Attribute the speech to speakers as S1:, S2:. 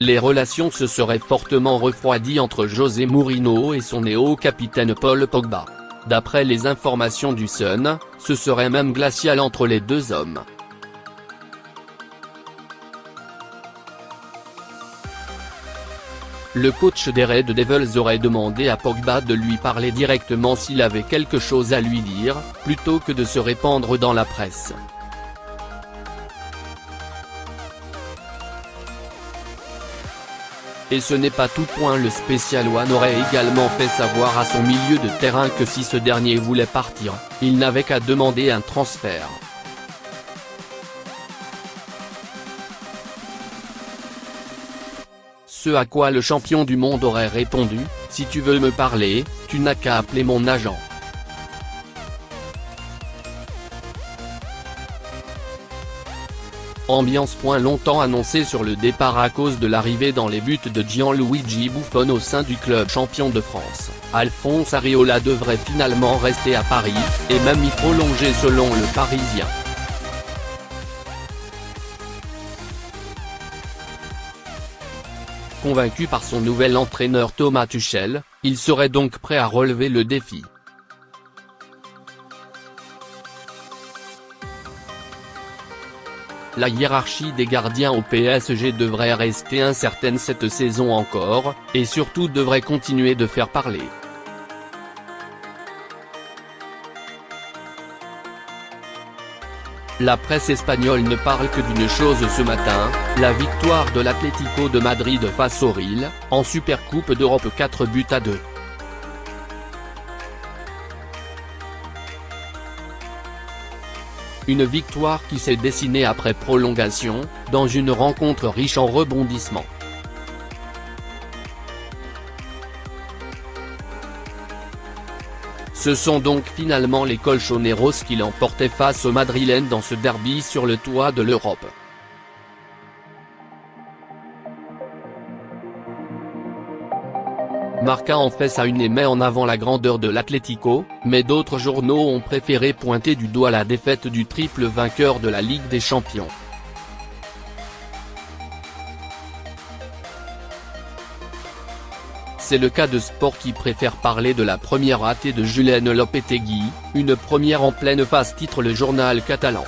S1: les relations se seraient fortement refroidies entre José Mourinho et son néo-capitaine Paul Pogba. D'après les informations du Sun, ce serait même glacial entre les deux hommes. Le coach des Red Devils aurait demandé à Pogba de lui parler directement s'il avait quelque chose à lui dire, plutôt que de se répandre dans la presse. Et ce n'est pas tout point, le Spécial-One aurait également fait savoir à son milieu de terrain que si ce dernier voulait partir, il n'avait qu'à demander un transfert. Ce à quoi le champion du monde aurait répondu: « Si tu veux me parler, tu n'as qu'à appeler mon agent. » Ambiance point longtemps annoncée sur le départ à cause de l'arrivée dans les buts de Gianluigi Buffon au sein du club champion de France. Alphonse Areola devrait finalement rester à Paris, et même y prolonger selon le Parisien. Convaincu par son nouvel entraîneur Thomas Tuchel, il serait donc prêt à relever le défi. La hiérarchie des gardiens au PSG devrait rester incertaine cette saison encore, et surtout devrait continuer de faire parler. La presse espagnole ne parle que d'une chose ce matin, la victoire de l'Atlético de Madrid face au Real, en Supercoupe d'Europe 4-2. Une victoire qui s'est dessinée après prolongation, dans une rencontre riche en rebondissements. Ce sont donc finalement les Colchoneros qui l'emportaient face aux Madrilènes dans ce derby sur le toit de l'Europe. Marca en fait sa une et met en avant la grandeur de l'Atlético, mais d'autres journaux ont préféré pointer du doigt la défaite du triple vainqueur de la Ligue des Champions. C'est le cas de Sport qui préfère parler de la première ratée de Julen Lopetegui, une première en pleine phase, titre le journal catalan.